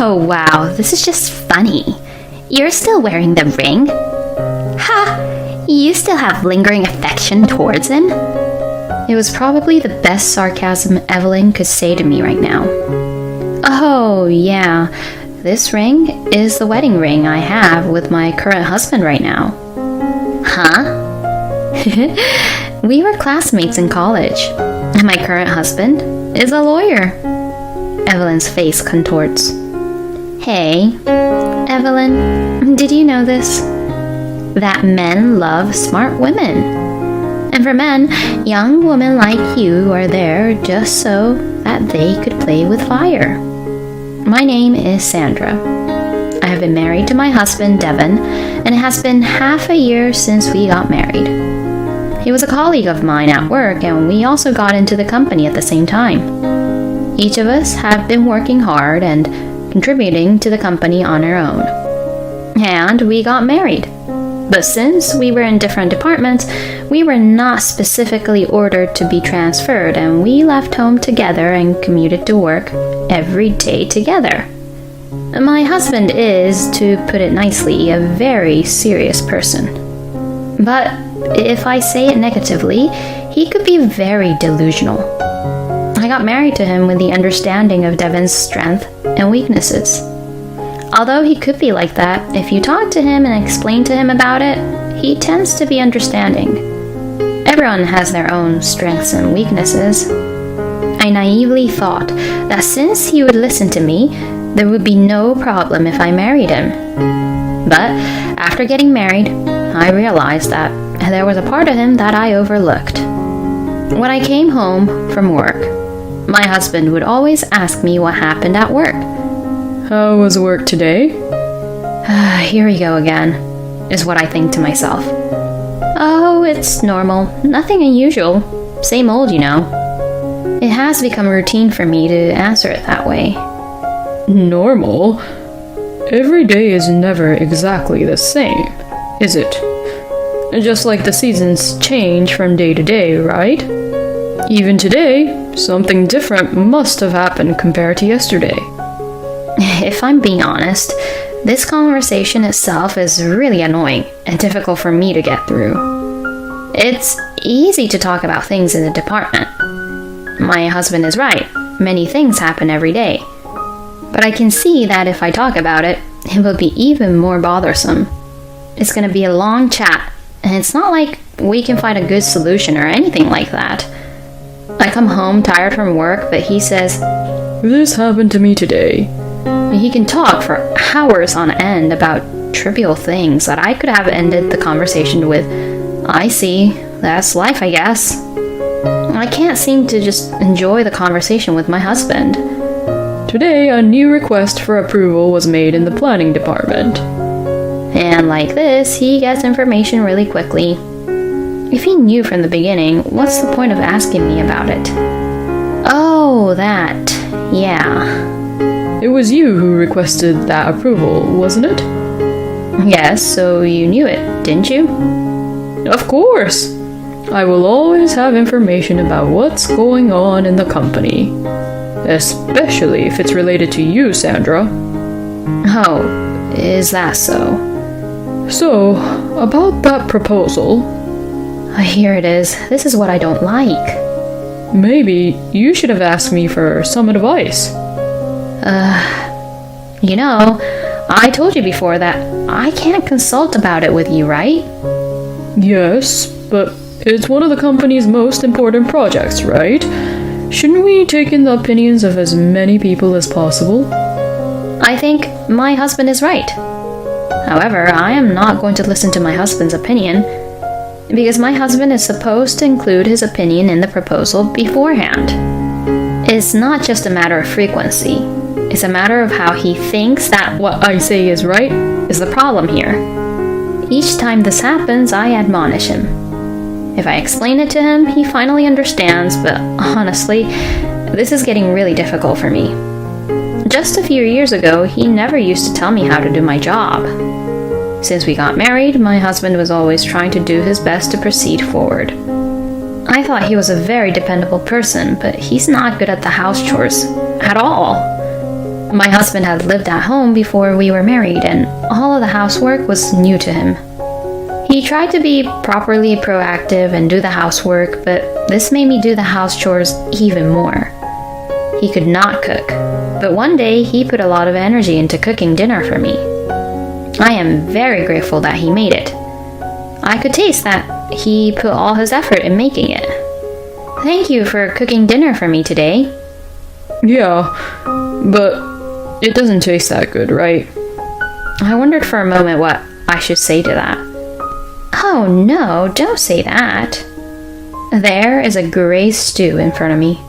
Oh wow, this is just funny. You're still wearing the ring? Ha! You still have lingering affection towards him? It was probably the best sarcasm Evelyn could say to me right now. Oh yeah, this ring is the wedding ring I have with my current husband right now. Huh? We were classmates in college, and my current husband is a lawyer. Evelyn's face contorts. Hey, Evelyn, did you know this? That men love smart women. And for men, young women like you are there just so that they could play with fire. My name is Sandra. I have been married to my husband, Devin, and it has been half a year since we got married. He was a colleague of mine at work, and we also got into the company at the same time. Each of us have been working hard and contributing to the company on our own. And we got married. But since we were in different departments, we were not specifically ordered to be transferred, and we left home together and commuted to work every day together. My husband is, to put it nicely, a very serious person. But if I say it negatively, he could be very delusional. I got married to him with the understanding of Devin's strength and weaknesses. Although he could be like that, if you talk to him and explain to him about it, he tends to be understanding. Everyone has their own strengths and weaknesses. I naively thought that since he would listen to me, there would be no problem if I married him. But after getting married, I realized that there was a part of him that I overlooked. When I came home from work, my husband would always ask me what happened at work. How was work today? Here we go again, is what I think to myself. Oh, it's normal. Nothing unusual. Same old, you know. It has become routine for me to answer it that way. Normal? Every day is never exactly the same, is it? Just like the seasons change from day to day, right? Even today, something different must have happened compared to yesterday. If I'm being honest, this conversation itself is really annoying and difficult for me to get through. It's easy to talk about things in the department. My husband is right. Many things happen every day. But I can see that if I talk about it, it will be even more bothersome. It's going to be a long chat, and it's not like we can find a good solution or anything like that. I come home tired from work, but he says, "This happened to me today." He can talk for hours on end about trivial things that I could have ended the conversation with, "I see, that's life, I guess." I can't seem to just enjoy the conversation with my husband. Today, a new request for approval was made in the planning department. And like this, he gets information really quickly. If he knew from the beginning, what's the point of asking me about it? Oh, that. Yeah. It was you who requested that approval, wasn't it? Yes, so you knew it, didn't you? Of course! I will always have information about what's going on in the company. Especially if it's related to you, Sandra. Oh, is that so? So, about that proposal... Here it is. This is what I don't like. Maybe you should have asked me for some advice. You know, I told you before that I can't consult about it with you, right? Yes, but it's one of the company's most important projects, right? Shouldn't we take in the opinions of as many people as possible? I think my husband is right. However, I am not going to listen to my husband's opinion, because my husband is supposed to include his opinion in the proposal beforehand. It's not just a matter of frequency. It's a matter of how he thinks that what I say is right is the problem here. Each time this happens, I admonish him. If I explain it to him, he finally understands, but honestly, this is getting really difficult for me. Just a few years ago, he never used to tell me how to do my job. Since we got married, my husband was always trying to do his best to proceed forward. I thought he was a very dependable person, but he's not good at the house chores at all. My husband had lived at home before we were married, and all of the housework was new to him. He tried to be properly proactive and do the housework, but this made me do the house chores even more. He could not cook, but one day he put a lot of energy into cooking dinner for me. I am very grateful that he made it. I could taste that he put all his effort in making it. Thank you for cooking dinner for me today. Yeah, but it doesn't taste that good, right? I wondered for a moment what I should say to that. Oh no, don't say that. There is a gray stew in front of me.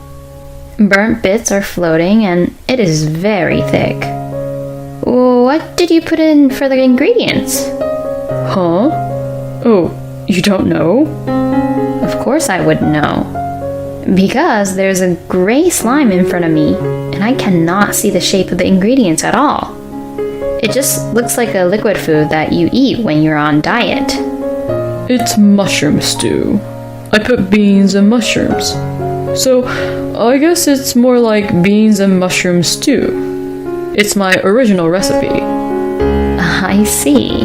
Burnt bits are floating and it is very thick. What did you put in for the ingredients? Huh? Oh, you don't know? Of course I would know. Because there's a gray slime in front of me and I cannot see the shape of the ingredients at all. It just looks like a liquid food that you eat when you're on diet. It's mushroom stew. I put beans and mushrooms. So, I guess it's more like beans and mushroom stew. It's my original recipe. I see.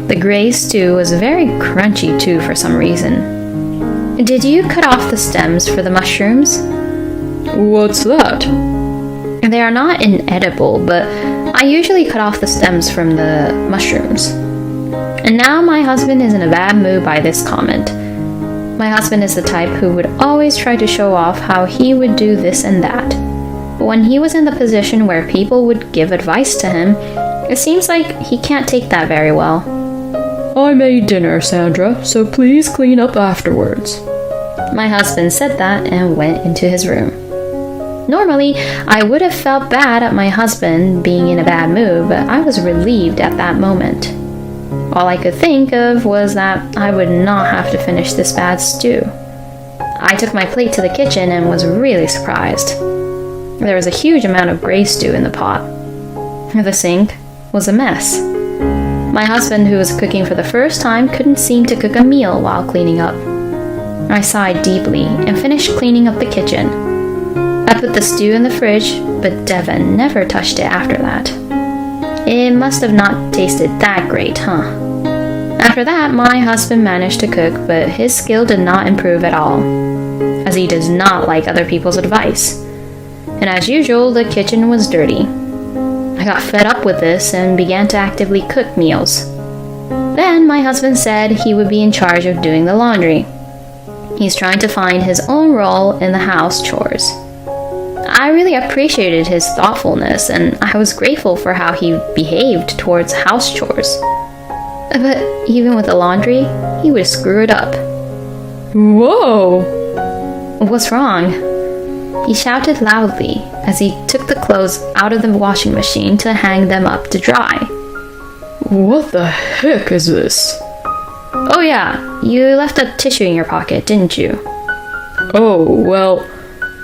The gray stew was very crunchy too for some reason. Did you cut off the stems for the mushrooms? What's that? They are not inedible, but I usually cut off the stems from the mushrooms. And now my husband is in a bad mood by this comment. My husband is the type who would always try to show off how he would do this and that. But when he was in the position where people would give advice to him, it seems like he can't take that very well. I made dinner, Sandra, so please clean up afterwards. My husband said that and went into his room. Normally, I would have felt bad at my husband being in a bad mood, but I was relieved at that moment. All I could think of was that I would not have to finish this bad stew. I took my plate to the kitchen and was really surprised. There was a huge amount of gray stew in the pot. The sink was a mess. My husband, who was cooking for the first time, couldn't seem to cook a meal while cleaning up. I sighed deeply and finished cleaning up the kitchen. I put the stew in the fridge, but Devin never touched it after that. It must have not tasted that great, huh? After that, my husband managed to cook, but his skill did not improve at all, as he does not like other people's advice. And as usual, the kitchen was dirty. I got fed up with this and began to actively cook meals. Then my husband said he would be in charge of doing the laundry. He's trying to find his own role in the house chores. I really appreciated his thoughtfulness and I was grateful for how he behaved towards house chores. But even with the laundry, he would screw it up. Whoa! What's wrong? He shouted loudly as he took the clothes out of the washing machine to hang them up to dry. What the heck is this? Oh yeah, you left a tissue in your pocket, didn't you? Oh, well,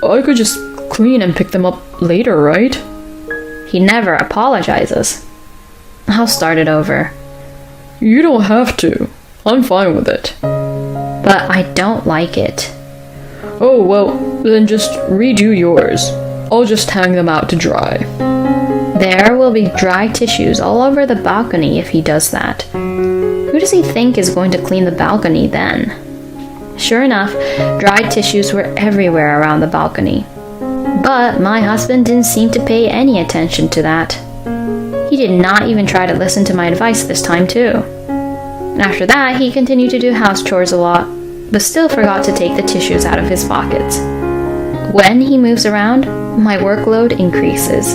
I could just clean and pick them up later, right? He never apologizes. I'll start it over. You don't have to. I'm fine with it. But I don't like it. Oh, well, then just redo yours. I'll just hang them out to dry. There will be dry tissues all over the balcony if he does that. Who does he think is going to clean the balcony then? Sure enough, dried tissues were everywhere around the balcony. But my husband didn't seem to pay any attention to that. He did not even try to listen to my advice this time too. After that, he continued to do house chores a lot, but still forgot to take the tissues out of his pockets. When he moves around, my workload increases.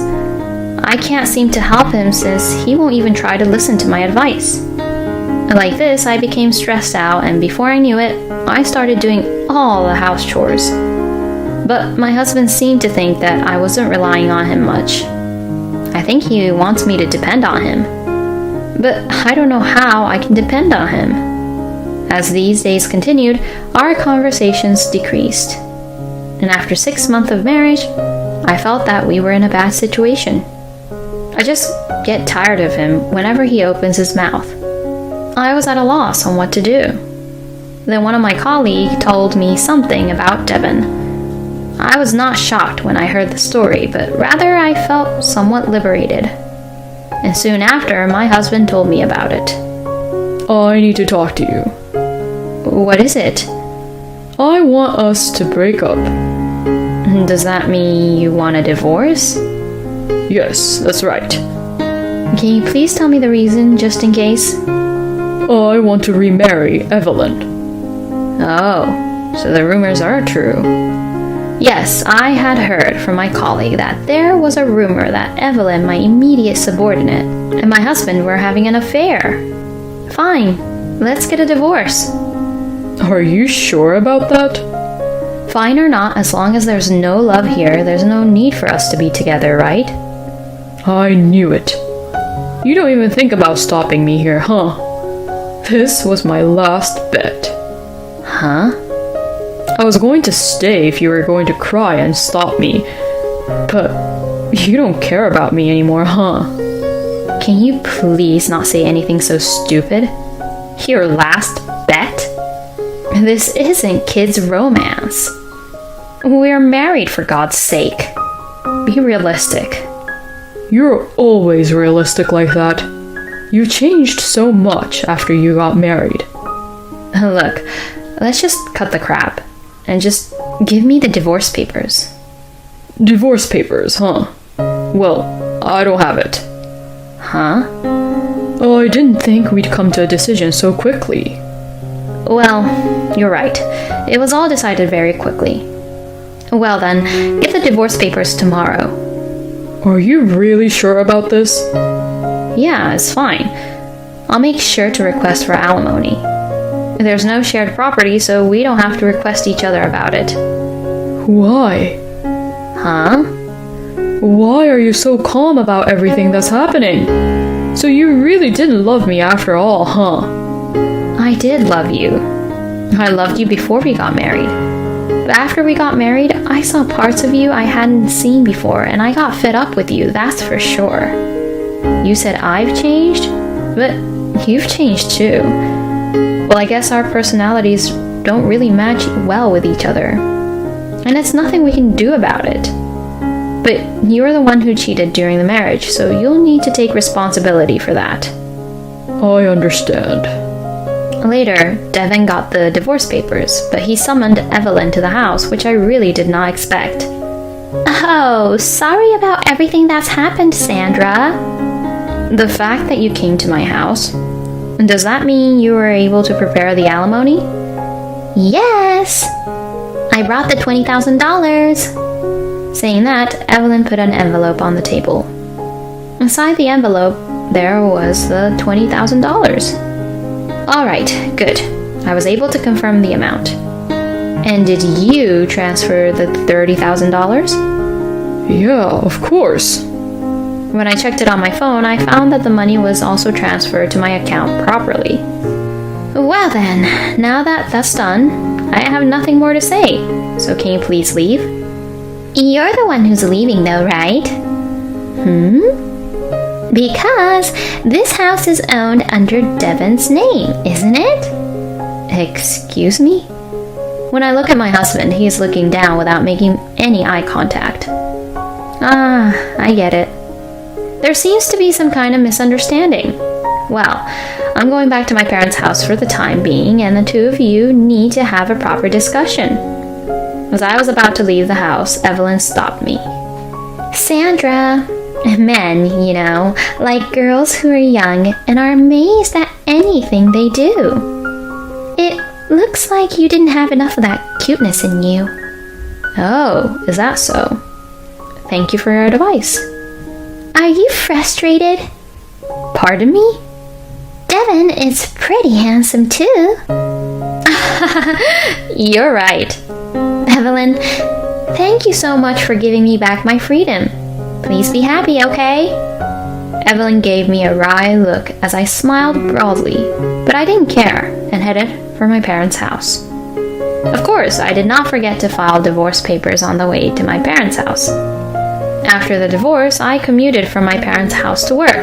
I can't seem to help him since he won't even try to listen to my advice. Like this, I became stressed out, and before I knew it, I started doing all the house chores. But my husband seemed to think that I wasn't relying on him much. I think he wants me to depend on him. But I don't know how I can depend on him. As these days continued, our conversations decreased. And after 6 months of marriage, I felt that we were in a bad situation. I just get tired of him whenever he opens his mouth. I was at a loss on what to do. Then one of my colleagues told me something about Devin. I was not shocked when I heard the story, but rather I felt somewhat liberated. And soon after, my husband told me about it. I need to talk to you. What is it? I want us to break up. Does that mean you want a divorce? Yes, that's right. Can you please tell me the reason, just in case? I want to remarry Evelyn. Oh, so the rumors are true. Yes, I had heard from my colleague that there was a rumor that Evelyn, my immediate subordinate, and my husband were having an affair. Fine, let's get a divorce. Are you sure about that? Fine or not, as long as there's no love here, there's no need for us to be together, right? I knew it. You don't even think about stopping me here, huh? This was my last bet. Huh? I was going to stay if you were going to cry and stop me. But you don't care about me anymore, huh? Can you please not say anything so stupid? Your last bet? This isn't kids' romance. We're married, for God's sake. Be realistic. You're always realistic like that. You changed so much after you got married. Look, let's just cut the crap and just give me the divorce papers. Divorce papers, huh? Well, I don't have it. Huh? Oh, I didn't think we'd come to a decision so quickly. Well, you're right. It was all decided very quickly. Well then, get the divorce papers tomorrow. Are you really sure about this? Yeah, it's fine. I'll make sure to request for alimony. There's no shared property, so we don't have to request each other about it. Why? Huh? Why are you so calm about everything that's happening? So you really didn't love me after all, huh? I did love you. I loved you before we got married. But after we got married, I saw parts of you I hadn't seen before, and I got fed up with you, that's for sure. You said I've changed, but you've changed too. Well, I guess our personalities don't really match well with each other. And it's nothing we can do about it. But you were the one who cheated during the marriage, so you'll need to take responsibility for that. I understand. Later, Devin got the divorce papers, but he summoned Evelyn to the house, which I really did not expect. Oh, sorry about everything that's happened, Sandra. The fact that you came to my house, does that mean you were able to prepare the alimony? Yes! I brought the $20,000. Saying that, Evelyn put an envelope on the table. Inside the envelope, there was the $20,000. Alright, good. I was able to confirm the amount. And did you transfer the $30,000? Yeah, of course. When I checked it on my phone, I found that the money was also transferred to my account properly. Well then, now that that's done, I have nothing more to say. So can you please leave? You're the one who's leaving though, right? Because this house is owned under Devin's name, isn't it? Excuse me? When I look at my husband, he's looking down without making any eye contact. Ah, I get it. There seems to be some kind of misunderstanding. Well, I'm going back to my parents' house for the time being, and the two of you need to have a proper discussion. As I was about to leave the house, Evelyn stopped me. Sandra, men, you know, like girls who are young and are amazed at anything they do. It looks like you didn't have enough of that cuteness in you. Oh, is that so? Thank you for your advice. Are you frustrated? Pardon me? Devin is pretty handsome too. You're right. Evelyn, thank you so much for giving me back my freedom. Please be happy, okay? Evelyn gave me a wry look as I smiled broadly, but I didn't care and headed for my parents' house. Of course, I did not forget to file divorce papers on the way to my parents' house. After the divorce, I commuted from my parents' house to work,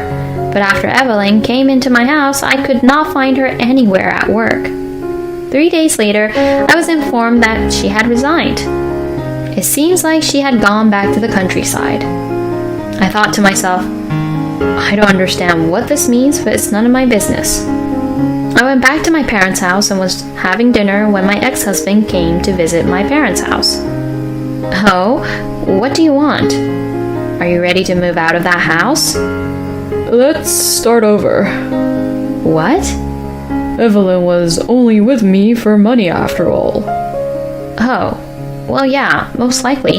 but after Evelyn came into my house, I could not find her anywhere at work. 3 days later, I was informed that she had resigned. It seems like she had gone back to the countryside. I thought to myself, I don't understand what this means, but it's none of my business. I went back to my parents' house and was having dinner when my ex-husband came to visit my parents' house. Oh, what do you want? Are you ready to move out of that house? Let's start over. What? Evelyn was only with me for money after all. Oh, well, yeah, most likely.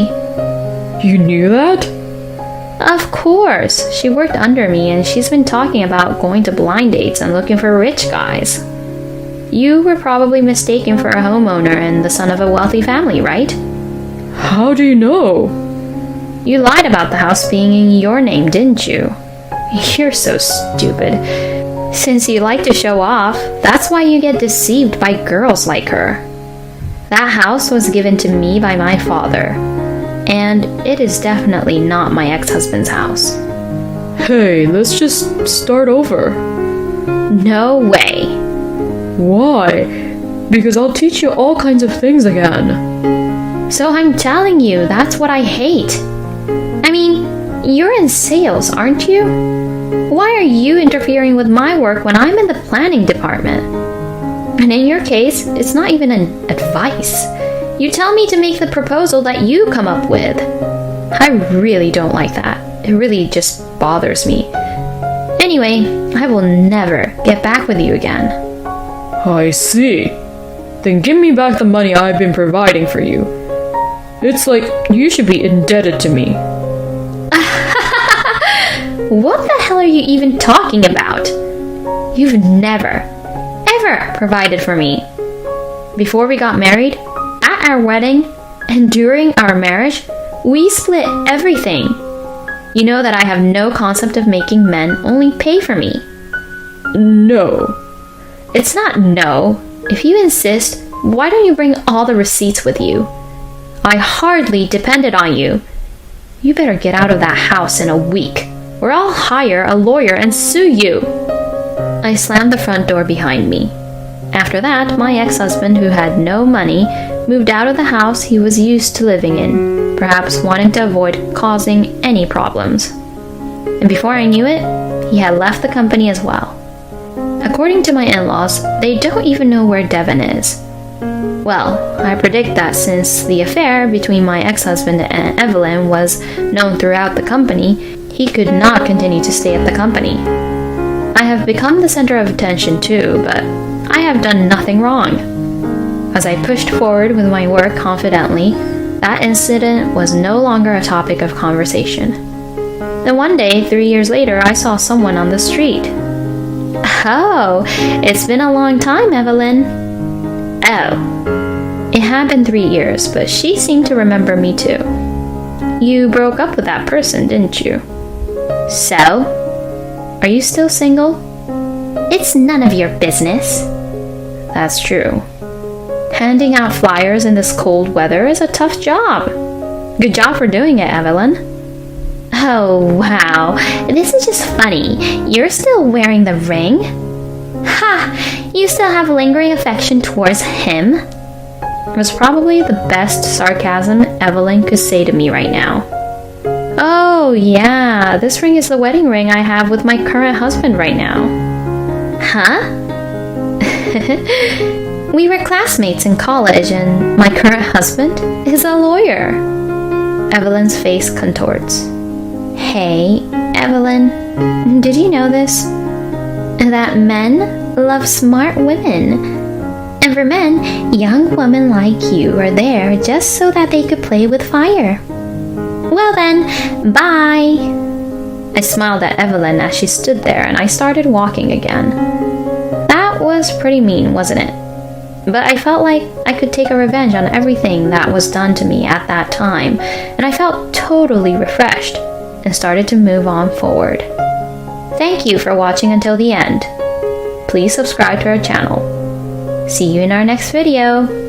You knew that? Of course. She worked under me and she's been talking about going to blind dates and looking for rich guys. You were probably mistaken for a homeowner and the son of a wealthy family, right? How do you know? You lied about the house being in your name, didn't you? You're so stupid. Since you like to show off, that's why you get deceived by girls like her. That house was given to me by my father, and it is definitely not my ex-husband's house. Hey, let's just start over. No way. Why? Because I'll teach you all kinds of things again. So I'm telling you, that's what I hate. I mean, you're in sales, aren't you? Why are you interfering with my work when I'm in the planning department? And in your case, it's not even an advice. You tell me to make the proposal that you come up with. I really don't like that. It really just bothers me. Anyway, I will never get back with you again. I see. Then give me back the money I've been providing for you. It's like you should be indebted to me. What the hell are you even talking about? You've never, ever provided for me. Before we got married, at our wedding, and during our marriage, we split everything. You know that I have no concept of making men only pay for me. No. It's not no. If you insist, why don't you bring all the receipts with you? I hardly depended on you. You better get out of that house in a week, or I'll hire a lawyer and sue you. I slammed the front door behind me. After that, my ex-husband, who had no money, moved out of the house he was used to living in, perhaps wanting to avoid causing any problems. And before I knew it, he had left the company as well. According to my in-laws, they don't even know where Devin is. Well, I predict that since the affair between my ex-husband and Evelyn was known throughout the company, he could not continue to stay at the company. I have become the center of attention too, but I have done nothing wrong. As I pushed forward with my work confidently, that incident was no longer a topic of conversation. Then one day, 3 years later, I saw someone on the street. Oh, it's been a long time, Evelyn. Oh, it had been 3 years, but she seemed to remember me too. You broke up with that person, didn't you? So? Are you still single? It's none of your business. That's true. Handing out flyers in this cold weather is a tough job. Good job for doing it, Evelyn. Oh, wow. This is just funny. You're still wearing the ring? Ha! You still have lingering affection towards him? It was probably the best sarcasm Evelyn could say to me right now. Oh, yeah. This ring is the wedding ring I have with my current husband right now. Huh? We were classmates in college, and my current husband is a lawyer. Evelyn's face contorts. Hey, Evelyn, did you know this? That men love smart women. And for men, young women like you are there just so that they could play with fire. Well then, bye. I smiled at Evelyn as she stood there, and I started walking again. That was pretty mean, wasn't it? But I felt like I could take a revenge on everything that was done to me at that time, and I felt totally refreshed and started to move on forward. Thank you for watching until the end. Please subscribe to our channel. See you in our next video.